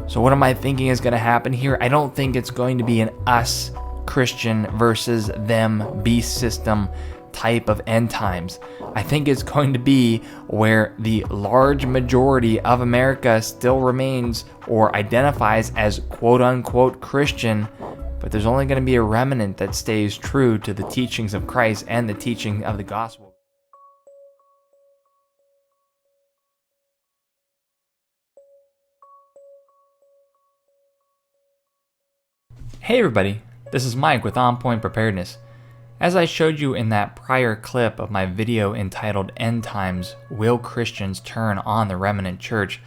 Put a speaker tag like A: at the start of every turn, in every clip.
A: So what am I thinking is going to happen here? I don't think it's going to be an us Christian versus them beast system type of end times. I think it's going to be where the large majority of America still remains or identifies as quote unquote Christian, but there's only going to be a remnant that stays true to the teachings of Christ and the teaching of the gospel. Hey everybody, this is Mike with On Point Preparedness. As I showed you in that prior clip of my video entitled End Times, Will Christians Turn on the Remnant Church?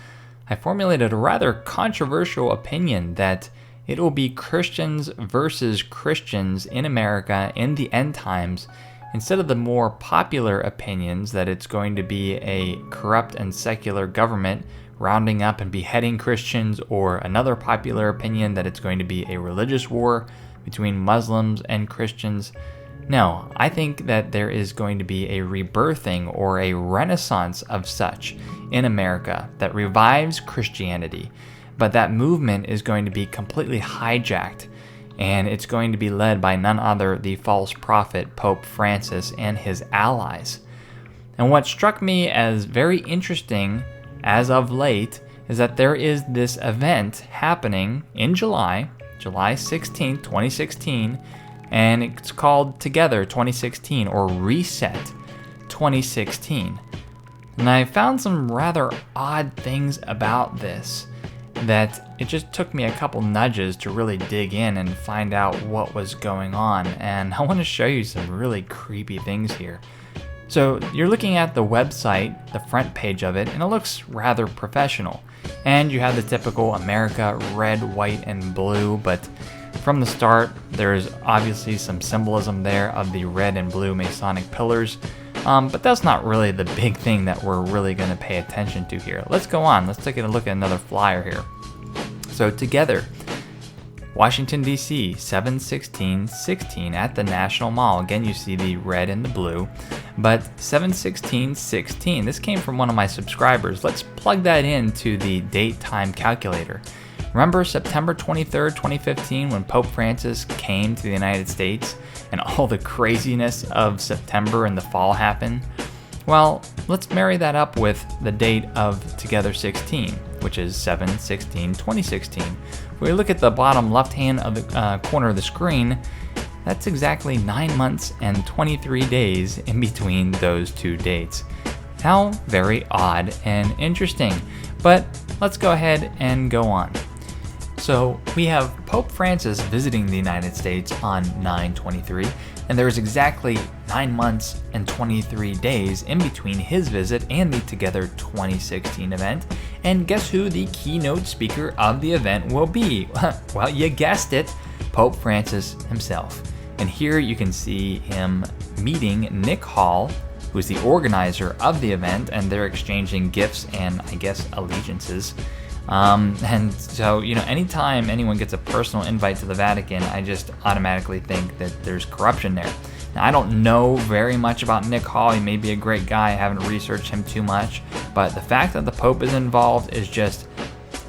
A: I formulated a rather controversial opinion that it will be Christians versus Christians in America in the end times, instead of the more popular opinions that it's going to be a corrupt and secular government rounding up and beheading Christians, or another popular opinion that it's going to be a religious war between Muslims and Christians. No, I think that there is going to be a rebirthing or a renaissance of such in America that revives Christianity, but that movement is going to be completely hijacked, and it's going to be led by none other the false prophet Pope Francis and his allies. And what struck me as very interesting as of late is that there is this event happening in July 16, 2016, and it's called Together 2016 or Reset 2016. And I found some rather odd things about this that it just took me a couple nudges to really dig in and find out what was going on, and I want to show you some really creepy things here. So you're looking at the website, the front page of it, and it looks rather professional. And you have the typical America red, white, and blue, but from the start, there's obviously some symbolism there of the red and blue Masonic pillars, but that's not really the big thing that we're really going to pay attention to here. Let's go on. Let's take a look at another flyer here. So Together, Washington, D.C., 7/16/16 at the National Mall. Again, you see the red and the blue, but 7/16/16. This came from one of my subscribers. Let's plug that into the date-time calculator. Remember September 23rd, 2015, when Pope Francis came to the United States and all the craziness of September and the fall happened? Well, let's marry that up with the date of Together 16, which is 7/16/2016. If we look at the bottom left-hand of the corner of the screen, that's exactly 9 months and 23 days in between those two dates. How very odd and interesting. But let's go ahead and go on. So we have Pope Francis visiting the United States on 9/23, and there is exactly 9 months and 23 days in between his visit and the Together 2016 event. And guess who the keynote speaker of the event will be? Well, you guessed it, Pope Francis himself. And here you can see him meeting Nick Hall, who's the organizer of the event, and they're exchanging gifts and, I guess, allegiances. And so, anytime anyone gets a personal invite to the Vatican, I just automatically think that there's corruption there. Now, I don't know very much about Nick Hall. He may be a great guy. I haven't researched him too much, but the fact that the Pope is involved is just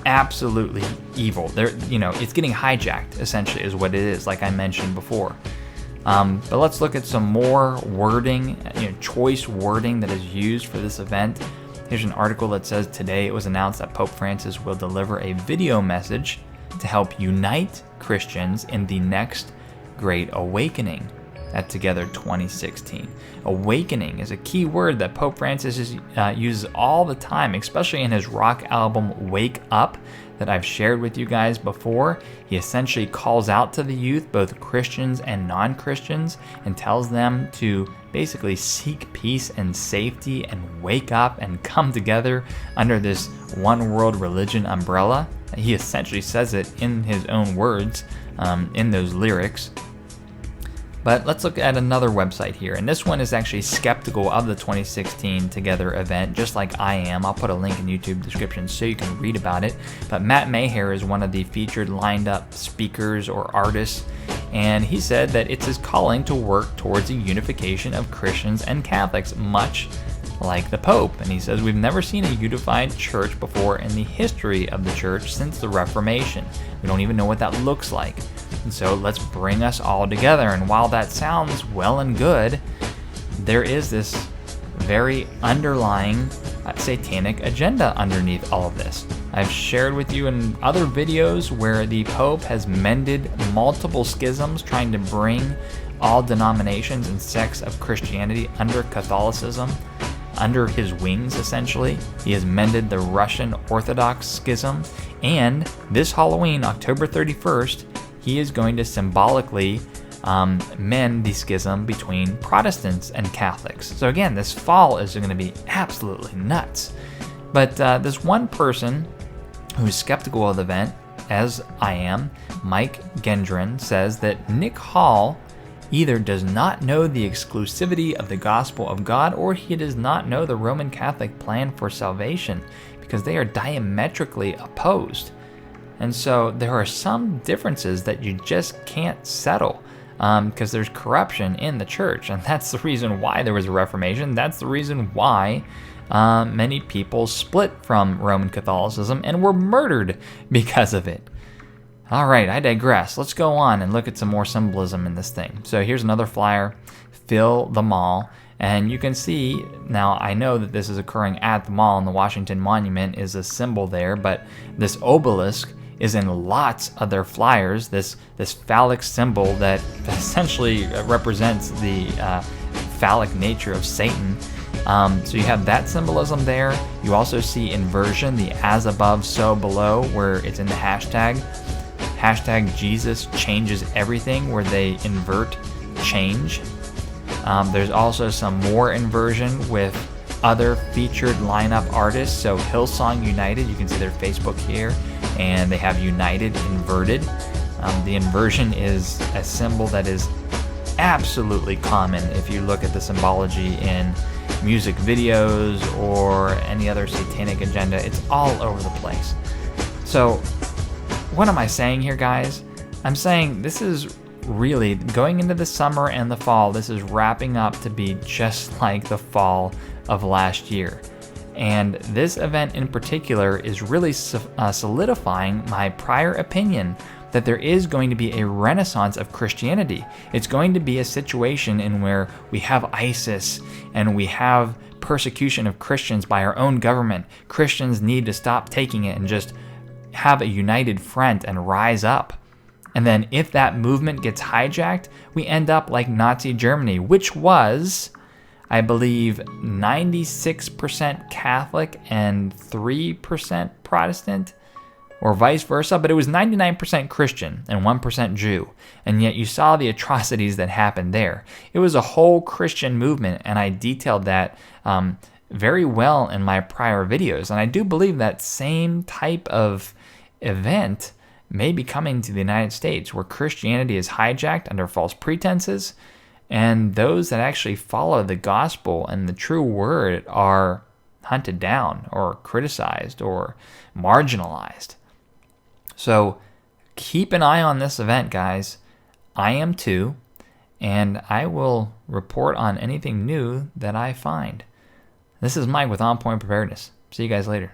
A: absolutely evil. It's getting hijacked, essentially, is what it is, like I mentioned before. But let's look at some more wording, choice wording that is used for this event. Here's an article that says, today it was announced that Pope Francis will deliver a video message to help unite Christians in the next Great Awakening at Together 2016. Awakening is a key word that Pope Francis uses all the time, especially in his rock album Wake Up that I've shared with you guys before. He essentially calls out to the youth, both Christians and non-Christians, and tells them to basically seek peace and safety and wake up and come together under this one world religion umbrella. He essentially says it in his own words in those lyrics. But let's look at another website here, and this one is actually skeptical of the 2016 Together event, just like I am. I'll put a link in YouTube description so you can read about it. But Matt Maher is one of the featured lined up speakers or artists, and he said that it's his calling to work towards a unification of Christians and Catholics, much like the Pope. And he says, we've never seen a unified church before in the history of the church since the Reformation. We don't even know what that looks like. And so let's bring us all together. And while that sounds well and good, there is this very underlying satanic agenda underneath all of this. I've shared with you in other videos where the Pope has mended multiple schisms, trying to bring all denominations and sects of Christianity under Catholicism, under his wings, essentially. He has mended the Russian Orthodox schism, and this Halloween, October 31st, he is going to symbolically mend the schism between Protestants and Catholics. So again, this fall is going to be absolutely nuts. But this one person who's skeptical of the event, as I am, Mike Gendron, says that Nick Hall either does not know the exclusivity of the gospel of God, or he does not know the Roman Catholic plan for salvation, because they are diametrically opposed. And so there are some differences that you just can't settle, because there's corruption in the church. And that's the reason why there was a Reformation. That's the reason why many people split from Roman Catholicism and were murdered because of it. All right, I digress. Let's go on and look at some more symbolism in this thing. So here's another flyer, Fill the Mall. And you can see, now I know that this is occurring at the mall, and the Washington Monument is a symbol there, but this obelisk is in lots of their flyers, this phallic symbol that essentially represents the phallic nature of Satan. So you have that symbolism there. You also see inversion, the as above, so below, where it's in the hashtag. Hashtag Jesus changes everything, where they invert change. There's also some more inversion with other featured lineup artists. So Hillsong United, you can see their Facebook here, and they have United inverted. The inversion is a symbol that is absolutely common if you look at the symbology in music videos or any other satanic agenda. It's all over the place. So what am I saying here, guys? I'm saying this is really going into the summer and the fall. This is wrapping up to be just like the fall of last year. And this event in particular is really solidifying my prior opinion that there is going to be a renaissance of Christianity. It's going to be a situation in where we have ISIS and we have persecution of Christians by our own government. Christians need to stop taking it and just have a united front and rise up. And then if that movement gets hijacked, we end up like Nazi Germany, which was, I believe, 96% Catholic and 3% Protestant, or vice versa, but it was 99% Christian and 1% Jew. And yet you saw the atrocities that happened there. It was a whole Christian movement, and I detailed that very well in my prior videos. And I do believe that same type of event may be coming to the United States, where Christianity is hijacked under false pretenses, and those that actually follow the gospel and the true word are hunted down or criticized or marginalized. So keep an eye on this event, guys. I am too, and I will report on anything new that I find. This is Mike with On Point Preparedness. See you guys later.